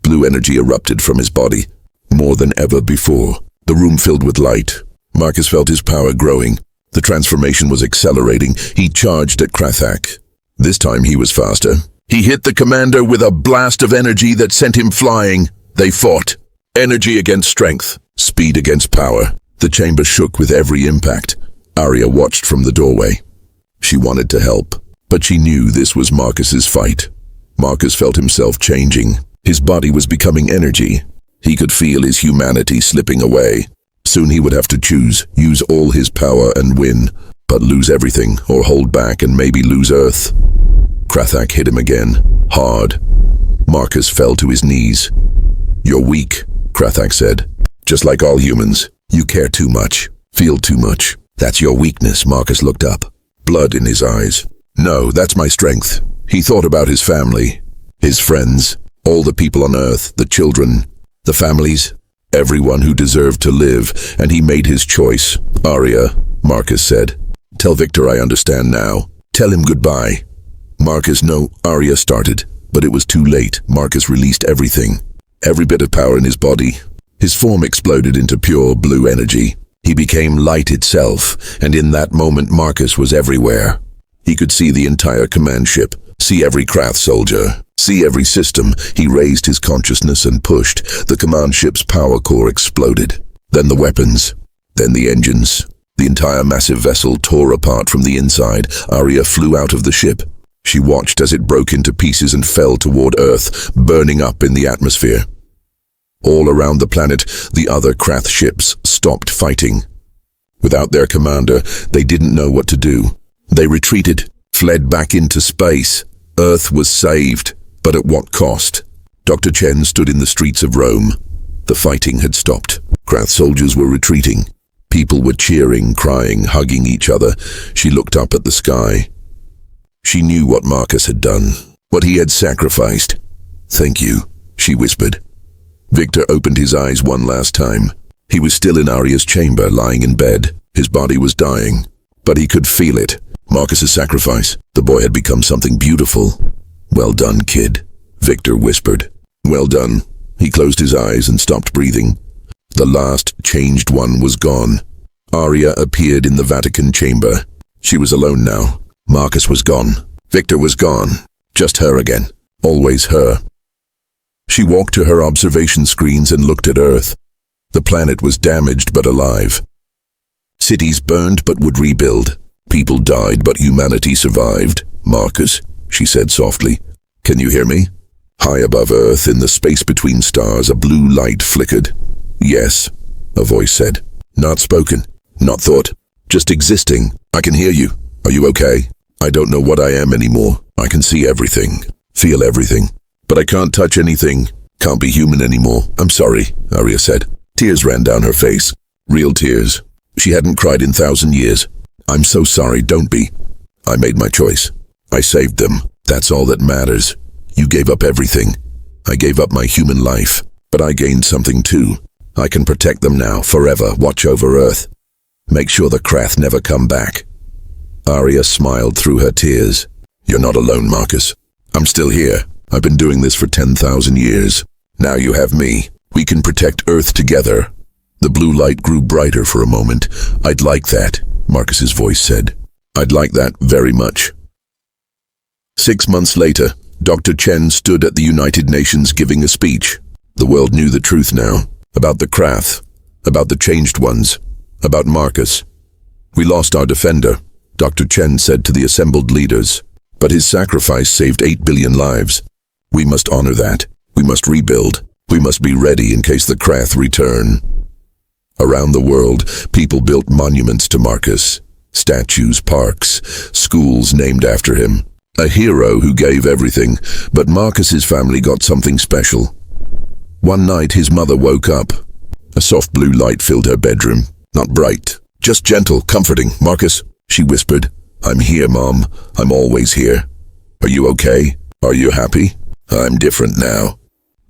Blue energy erupted from his body, more than ever before. The room filled with light. Marcus felt his power growing. The transformation was accelerating. He charged at Krathak. This time he was faster. He hit the commander with a blast of energy that sent him flying. They fought. Energy against strength, speed against power. The chamber shook with every impact. Arya watched from the doorway. She wanted to help, but she knew this was Marcus's fight. Marcus felt himself changing. His body was becoming energy. He could feel his humanity slipping away. Soon he would have to choose, use all his power and win, but lose everything, or hold back and maybe lose Earth. Krathak hit him again, hard. Marcus fell to his knees. You're weak, Krathak said. Just like all humans, you care too much, feel too much. That's your weakness. Marcus looked up, blood in his eyes. No, that's my strength. He thought about his family, his friends, all the people on Earth, the children, the families, everyone who deserved to live, and he made his choice. Arya, Marcus said. Tell Victor I understand now. Tell him goodbye. Marcus, no, Arya started, but it was too late. Marcus released everything, every bit of power in his body. His form exploded into pure blue energy. He became light itself, and in that moment Marcus was everywhere. He could see the entire command ship, see every Krath soldier, see every system. He raised his consciousness and pushed. The command ship's power core exploded. Then the weapons. Then the engines. The entire massive vessel tore apart from the inside. Arya flew out of the ship. She watched as it broke into pieces and fell toward Earth, burning up in the atmosphere. All around the planet, the other Krath ships stopped fighting. Without their commander, they didn't know what to do. They retreated, fled back into space. Earth was saved, but at what cost? Dr. Chen stood in the streets of Rome. The fighting had stopped. Krath soldiers were retreating. People were cheering, crying, hugging each other. She looked up at the sky. She knew what Marcus had done, what he had sacrificed. Thank you, she whispered. Victor opened his eyes one last time. He was still in Arya's chamber, lying in bed. His body was dying, but he could feel it. Marcus's sacrifice. The boy had become something beautiful. Well done, kid, Victor whispered. Well done. He closed his eyes and stopped breathing. The last changed one was gone. Arya appeared in the Vatican chamber. She was alone now. Marcus was gone. Victor was gone. Just her again. Always her. She walked to her observation screens and looked at Earth. The planet was damaged but alive. Cities burned but would rebuild. People died but humanity survived. Marcus, she said softly, can you hear me? High above Earth, in the space between stars, a blue light flickered. Yes, a voice said. Not spoken, not thought, just existing. I can hear you. Are you okay? I don't know what I am anymore. I can see everything, feel everything, but I can't touch anything. Can't be human anymore. I'm sorry, Arya said. Tears ran down her face. Real tears. She hadn't cried in 1,000 years. I'm so sorry, don't be. I made my choice. I saved them. That's all that matters. You gave up everything. I gave up my human life, but I gained something too. I can protect them now, forever, watch over Earth. Make sure the Krath never come back. Arya smiled through her tears. You're not alone, Marcus. I'm still here. I've been doing this for 10,000 years. Now you have me. We can protect Earth together. The blue light grew brighter for a moment. I'd like that, Marcus's voice said. I'd like that very much. 6 months later, Dr. Chen stood at the United Nations giving a speech. The world knew the truth now. About the Krath. About the Changed Ones. About Marcus. We lost our defender, Dr. Chen said to the assembled leaders. But his sacrifice saved 8 billion lives. We must honor that. We must rebuild. We must be ready in case the Krath return. Around the world, people built monuments to Marcus. Statues, parks, schools named after him. A hero who gave everything, but Marcus's family got something special. One night his mother woke up. A soft blue light filled her bedroom. Not bright, just gentle, comforting. Marcus, she whispered. I'm here, Mom. I'm always here. Are you okay? Are you happy? I'm different now.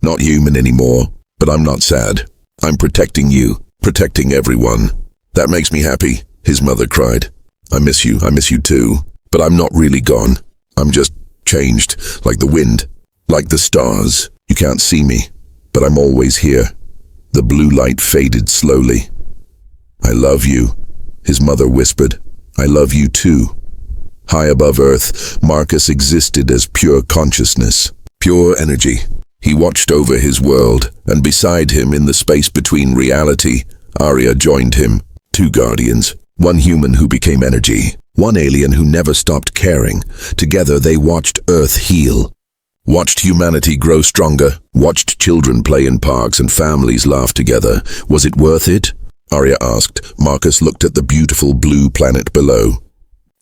Not human anymore, but I'm not sad. I'm protecting you, protecting everyone. That makes me happy, his mother cried. I miss you too, but I'm not really gone. I'm just changed, like the wind, like the stars. You can't see me, but I'm always here. The blue light faded slowly. I love you, his mother whispered. I love you too. High above Earth, Marcus existed as pure consciousness, pure energy. He watched over his world, and beside him in the space between reality, Arya joined him. 2 guardians, one human who became energy, one alien who never stopped caring. Together they watched Earth heal. Watched humanity grow stronger, watched children play in parks and families laugh together. Was it worth it? Arya asked. Marcus looked at the beautiful blue planet below.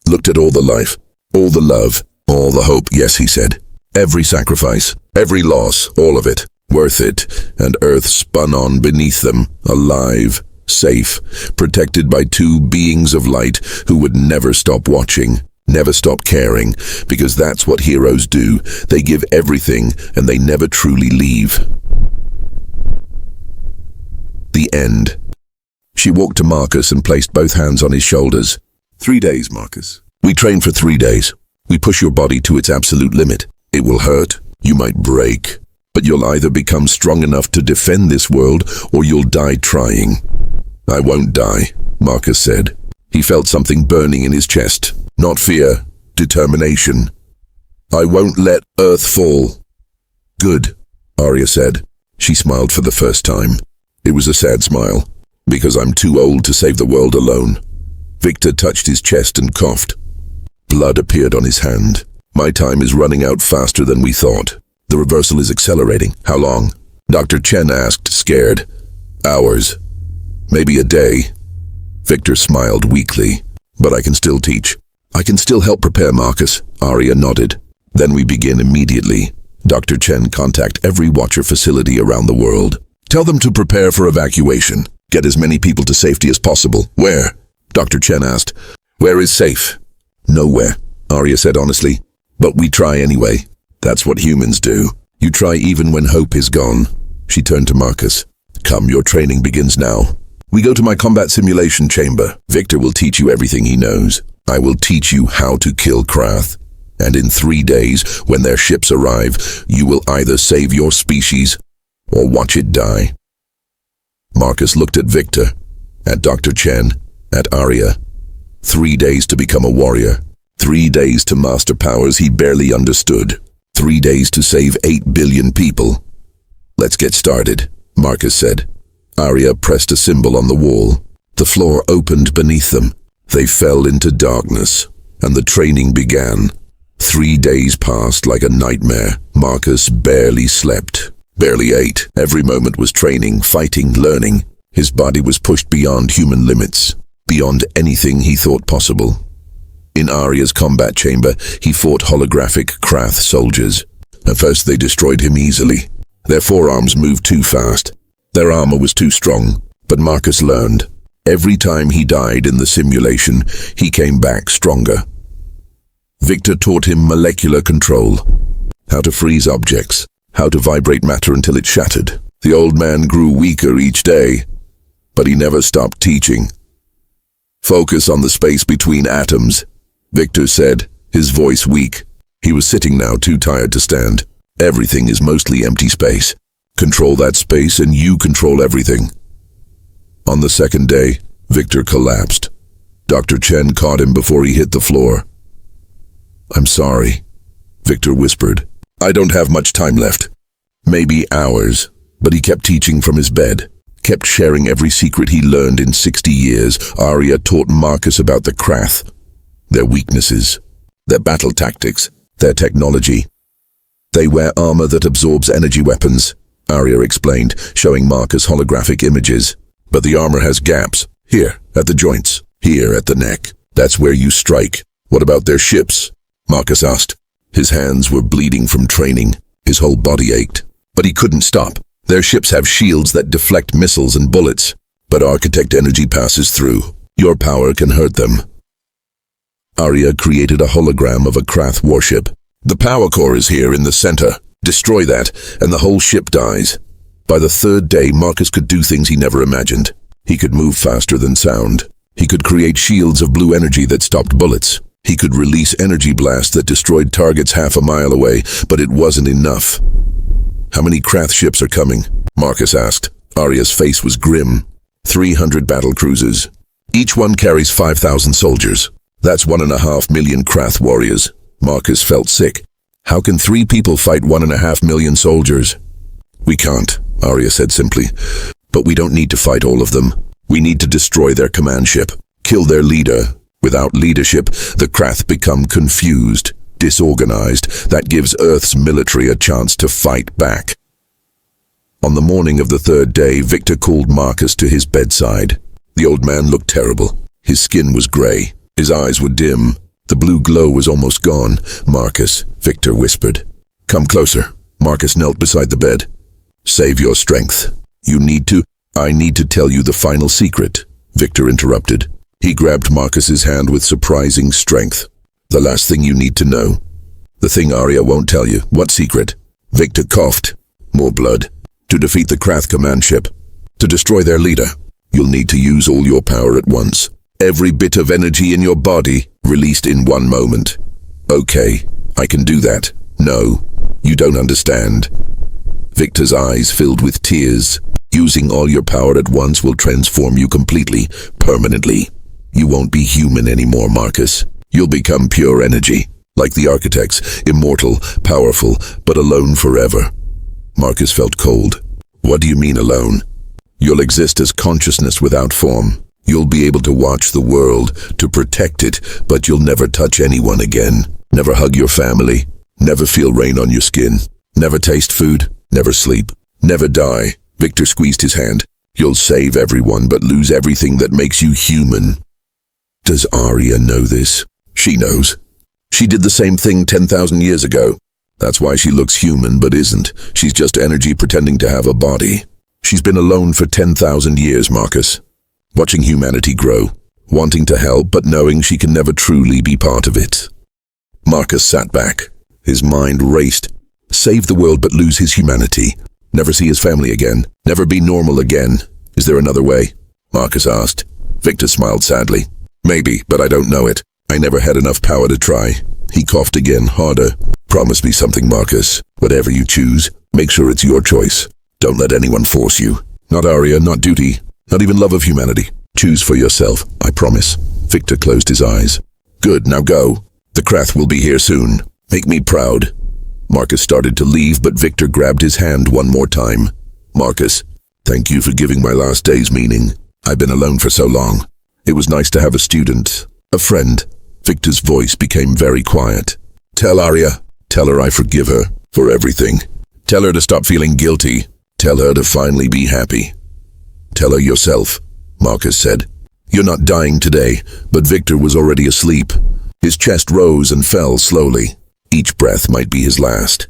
Looked at all the life, all the love, all the hope. Yes, he said. Every sacrifice, every loss, all of it. Worth it. And Earth spun on beneath them, alive, safe, protected by 2 beings of light who would never stop watching, never stop caring, because that's what heroes do. They give everything and they never truly leave. The end. She walked to Marcus and placed both hands on his shoulders. 3 days, Marcus. We train for 3 days. We push your body to its absolute limit. It will hurt. You might break. But you'll either become strong enough to defend this world or you'll die trying. I won't die, Marcus said. He felt something burning in his chest. Not fear, determination. I won't let Earth fall. Good, Arya said. She smiled for the first time. It was a sad smile, because I'm too old to save the world alone. Victor touched his chest and coughed. Blood appeared on his hand. My time is running out faster than we thought. The reversal is accelerating. How long? Dr. Chen asked, scared. Hours. Maybe a day. Victor smiled weakly. But I can still teach. I can still help prepare Marcus. Arya nodded. Then we begin immediately. Dr. Chen, contact every Watcher facility around the world. Tell them to prepare for evacuation. Get as many people to safety as possible. Where? Dr. Chen asked. Where is safe? Nowhere, Arya said honestly. But we try anyway. That's what humans do. You try even when hope is gone. She turned to Marcus. Come, your training begins now. We go to my combat simulation chamber. Victor will teach you everything he knows. I will teach you how to kill Krath. And in 3 days, when their ships arrive, you will either save your species or watch it die. Marcus looked at Victor, at Dr. Chen, at Arya. 3 days to become a warrior. 3 days to master powers he barely understood. 3 days to save 8 billion people. Let's get started, Marcus said. Arya pressed a symbol on the wall. The floor opened beneath them. They fell into darkness, and the training began. 3 days passed like a nightmare. Marcus barely slept, barely ate. Every moment was training, fighting, learning. His body was pushed beyond human limits, beyond anything he thought possible. In Arya's combat chamber, he fought holographic Krath soldiers. At first they destroyed him easily. Their forearms moved too fast. Their armor was too strong. But Marcus learned. Every time he died in the simulation, he came back stronger. Victor taught him molecular control. How to freeze objects. How to vibrate matter until it shattered. The old man grew weaker each day, but he never stopped teaching. "Focus on the space between atoms," Victor said, his voice weak. He was sitting now, too tired to stand. "Everything is mostly empty space. Control that space and you control everything." On the second day, Victor collapsed. Dr. Chen caught him before he hit the floor. "I'm sorry," Victor whispered. "I don't have much time left." Maybe hours, but he kept teaching from his bed, kept sharing every secret he learned in 60 years. Arya taught Marcus about the Krath, their weaknesses, their battle tactics, their technology. "They wear armor that absorbs energy weapons," Arya explained, showing Marcus holographic images. "But the armor has gaps, here, at the joints, here, at the neck. That's where you strike." "What about their ships?" Marcus asked. His hands were bleeding from training. His whole body ached. But he couldn't stop. "Their ships have shields that deflect missiles and bullets, but architect energy passes through. Your power can hurt them." Arya created a hologram of a Krath warship. "The power core is here in the center. Destroy that, and the whole ship dies." By the third day, Marcus could do things he never imagined. He could move faster than sound. He could create shields of blue energy that stopped bullets. He could release energy blasts that destroyed targets half a mile away, but it wasn't enough. "How many Krath ships are coming?" Marcus asked. Arya's face was grim. 300 battle cruisers. Each one carries 5,000 soldiers. That's 1.5 million Krath warriors. Marcus felt sick. How can 3 people fight 1.5 million soldiers? "We can't," Arya said simply. "But we don't need to fight all of them. We need to destroy their command ship, kill their leader. Without leadership, the Krath become confused, disorganized. That gives Earth's military a chance to fight back." On the morning of the third day, Victor called Marcus to his bedside. The old man looked terrible. His skin was gray. His eyes were dim. The blue glow was almost gone. "Marcus," Victor whispered. "Come closer." Marcus knelt beside the bed. "Save your strength. I need to tell you the final secret," Victor interrupted. He grabbed Marcus's hand with surprising strength. "The last thing you need to know. The thing Arya won't tell you." "What secret?" Victor coughed. "More blood. To defeat the Krath command ship. To destroy their leader. You'll need to use all your power at once. Every bit of energy in your body released in one moment." "Okay, I can do that." "No, you don't understand." Victor's eyes filled with tears. "Using all your power at once will transform you completely, permanently. You won't be human anymore, Marcus. You'll become pure energy, like the architects, immortal, powerful, but alone forever." Marcus felt cold. "What do you mean alone?" "You'll exist as consciousness without form. You'll be able to watch the world, to protect it, but you'll never touch anyone again. Never hug your family. Never feel rain on your skin. Never taste food. Never sleep. Never die." Victor squeezed his hand. "You'll save everyone, but lose everything that makes you human." Does Arya know this? She knows. She did the same thing 10,000 years ago. That's why she looks human but isn't. She's just energy pretending to have a body. She's been alone for 10,000 years, Marcus. Watching humanity grow. Wanting to help, but knowing she can never truly be part of it. Marcus sat back. His mind raced. Save the world but lose his humanity. Never see his family again. Never be normal again. Is there another way? Marcus asked. Victor smiled sadly. Maybe, but I don't know it. I never had enough power to try. He coughed again, harder. Promise me something, Marcus. Whatever you choose, make sure it's your choice. Don't let anyone force you. Not Arya, not duty, not even love of humanity. Choose for yourself, I promise. Victor closed his eyes. Good, now go. The Krath will be here soon. Make me proud. Marcus started to leave, but Victor grabbed his hand one more time. Marcus, thank you for giving my last days meaning. I've been alone for so long. It was nice to have a student, a friend. Victor's voice became very quiet. Tell Arya, tell her I forgive her for everything. Tell her to stop feeling guilty. Tell her to finally be happy. Tell her yourself, Marcus said. You're not dying today, but Victor was already asleep. His chest rose and fell slowly. Each breath might be his last.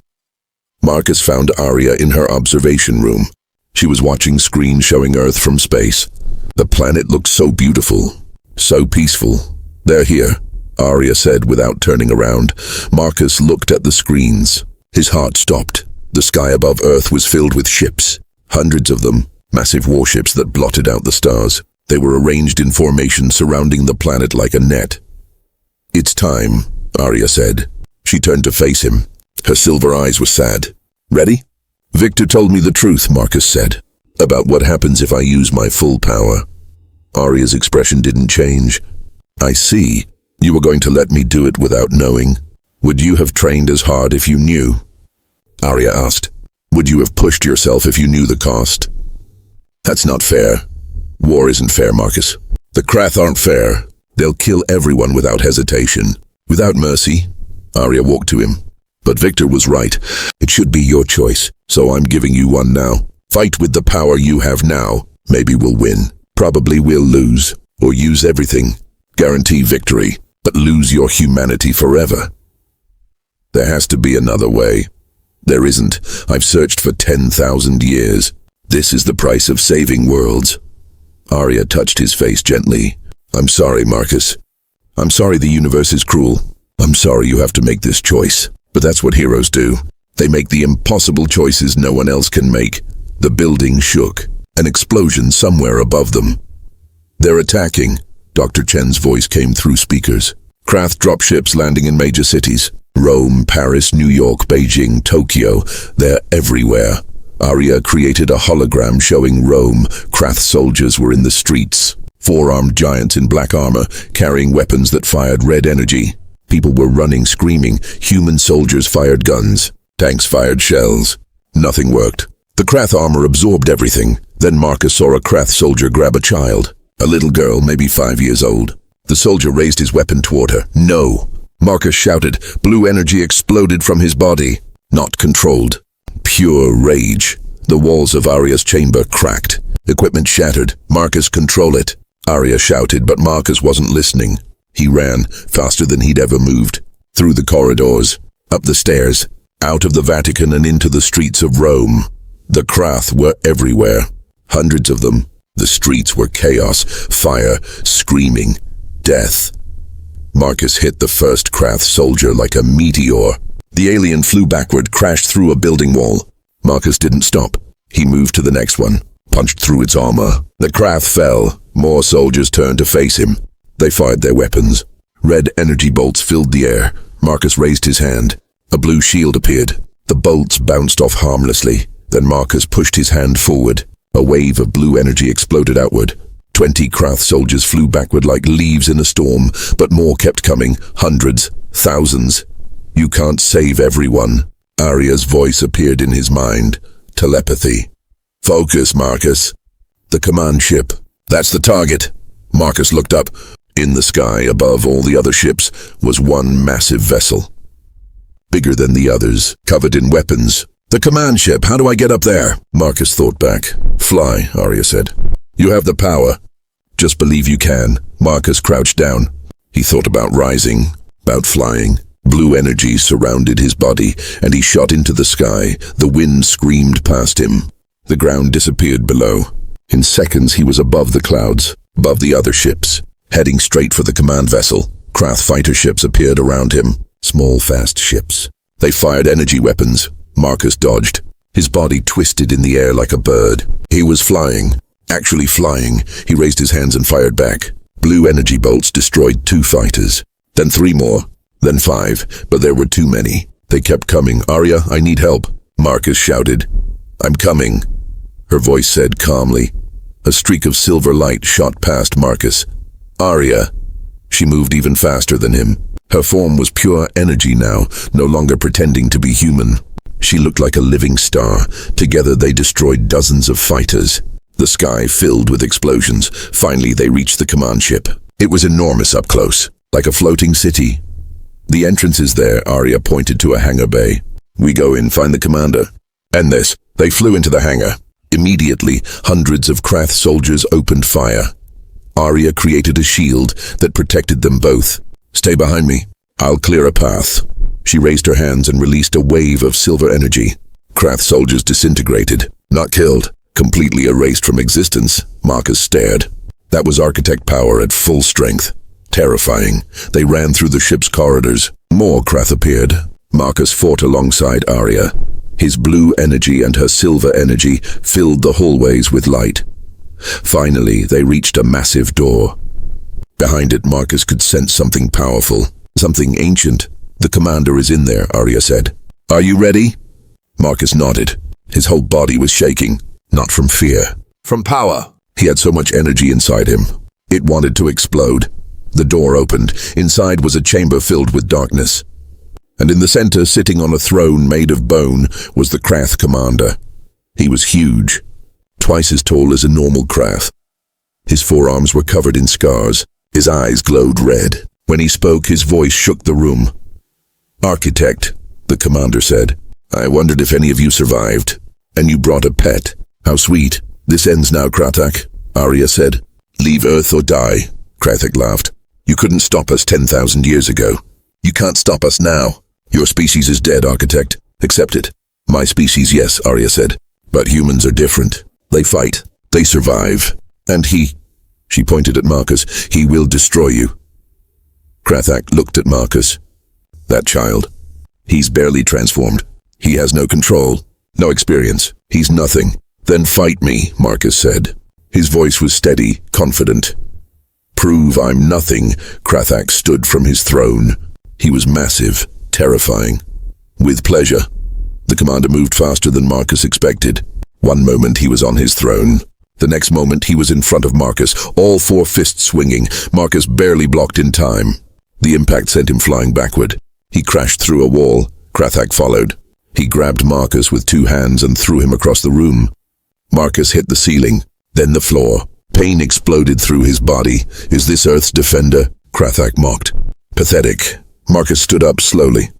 Marcus found Arya in her observation room. She was watching screens showing Earth from space. The planet looked so beautiful, so peaceful. They're here, Arya said without turning around. Marcus looked at the screens. His heart stopped. The sky above Earth was filled with ships. Hundreds of them, massive warships that blotted out the stars. They were arranged in formation surrounding the planet like a net. "It's time," Arya said. She turned to face him. Her silver eyes were sad. "Ready?" "Victor told me the truth," Marcus said, "about what happens if I use my full power." Arya's expression didn't change. "I see. You were going to let me do it without knowing. Would you have trained as hard if you knew?" Arya asked. "Would you have pushed yourself if you knew the cost?" "That's not fair. War isn't fair, Marcus. The Krath aren't fair. They'll kill everyone without hesitation, without mercy." Arya walked to him. "But Victor was right. It should be your choice, so I'm giving you one now. Fight with the power you have now. Maybe we'll win. Probably we'll lose, or use everything. Guarantee victory, but lose your humanity forever." "There has to be another way." "There isn't. I've searched for 10,000 years. This is the price of saving worlds." Arya touched his face gently. "I'm sorry, Marcus. I'm sorry the universe is cruel. I'm sorry you have to make this choice. But that's what heroes do. They make the impossible choices no one else can make." The building shook. An explosion somewhere above them. "They're attacking." Dr. Chen's voice came through speakers. "Krath dropships landing in major cities. Rome, Paris, New York, Beijing, Tokyo. They're everywhere." Arya created a hologram showing Rome. Krath soldiers were in the streets. Four-armed giants in black armor, carrying weapons that fired red energy. People were running, screaming. Human soldiers fired guns. Tanks fired shells. Nothing worked. The Krath armor absorbed everything. Then Marcus saw a Krath soldier grab a child. A little girl, maybe 5 years old. The soldier raised his weapon toward her. "No!" Marcus shouted. Blue energy exploded from his body. Not controlled. Pure rage. The walls of Arya's chamber cracked. Equipment shattered. "Marcus, control it." Arya shouted, but Marcus wasn't listening. He ran, faster than he'd ever moved. Through the corridors, up the stairs, out of the Vatican and into the streets of Rome. The Krath were everywhere. Hundreds of them. The streets were chaos, fire, screaming, death. Marcus hit the first Krath soldier like a meteor. The alien flew backward, crashed through a building wall. Marcus didn't stop. He moved to the next one, punched through its armor. The Krath fell. More soldiers turned to face him. They fired their weapons. Red energy bolts filled the air. Marcus raised his hand. A blue shield appeared. The bolts bounced off harmlessly. Then Marcus pushed his hand forward. A wave of blue energy exploded outward. 20 Krath soldiers flew backward like leaves in a storm, but more kept coming. Hundreds, thousands. "You can't save everyone." Arya's voice appeared in his mind. Telepathy. "Focus, Marcus." "The command ship. That's the target." Marcus looked up. In the sky, above all the other ships, was one massive vessel. Bigger than the others, covered in weapons. "The command ship, how do I get up there?" Marcus thought back. "Fly," Arya said. "You have the power. Just believe you can." Marcus crouched down. He thought about rising, about flying. Blue energy surrounded his body, and he shot into the sky. The wind screamed past him. The ground disappeared below. In seconds he was above the clouds, above the other ships, heading straight for the command vessel. Krath fighter ships appeared around him. Small, fast ships. They fired energy weapons. Marcus dodged. His body twisted in the air like a bird. He was flying. Actually flying. He raised his hands and fired back. Blue energy bolts destroyed 2 fighters. Then 3 more. Then 5. But there were too many. They kept coming. "Arya, I need help." Marcus shouted. "I'm coming," her voice said calmly. A streak of silver light shot past Marcus. "Arya." She moved even faster than him. Her form was pure energy now, no longer pretending to be human. She looked like a living star. Together they destroyed dozens of fighters. The sky filled with explosions. Finally they reached the command ship. It was enormous up close, like a floating city. "The entrance is there," Arya pointed to a hangar bay. "We go in, find the commander." "And this." They flew into the hangar. Immediately, hundreds of Krath soldiers opened fire. Arya created a shield that protected them both. "Stay behind me. I'll clear a path." She raised her hands and released a wave of silver energy. Krath soldiers disintegrated, not killed, completely erased from existence. Marcus stared. That was architect power at full strength. Terrifying. They ran through the ship's corridors. More Krath appeared. Marcus fought alongside Arya. His blue energy and her silver energy filled the hallways with light. Finally, they reached a massive door. Behind it, Marcus could sense something powerful, something ancient. "The commander is in there," Arya said. "Are you ready?" Marcus nodded. His whole body was shaking, not from fear, from power. He had so much energy inside him. It wanted to explode. The door opened. Inside was a chamber filled with darkness. And in the center, sitting on a throne made of bone, was the Krath commander. He was huge, twice as tall as a normal Krath. His forearms were covered in scars. His eyes glowed red. When he spoke, his voice shook the room. "Architect," the commander said, "I wondered if any of you survived. And you brought a pet. How sweet. This ends now, Krathak," Arya said. "Leave Earth or die," Krathak laughed. "You couldn't stop us 10,000 years ago. You can't stop us now. Your species is dead, Architect. Accept it." "My species, yes," Arya said. "But humans are different. They fight. They survive. And she pointed at Marcus, "he will destroy you." Krathak looked at Marcus. "That child. He's barely transformed. He has no control, no experience. He's nothing." "Then fight me," Marcus said. His voice was steady, confident. "Prove I'm nothing." Krathak stood from his throne. He was massive, terrifying. "With pleasure." The commander moved faster than Marcus expected. One moment he was on his throne. The next moment he was in front of Marcus, all four fists swinging. Marcus barely blocked in time. The impact sent him flying backward. He crashed through a wall. Krathak followed. He grabbed Marcus with two hands and threw him across the room. Marcus hit the ceiling, then the floor. Pain exploded through his body. "Is this Earth's defender?" Krathak mocked. "Pathetic." Marcus stood up slowly.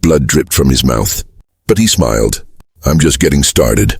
Blood dripped from his mouth. But he smiled. "I'm just getting started."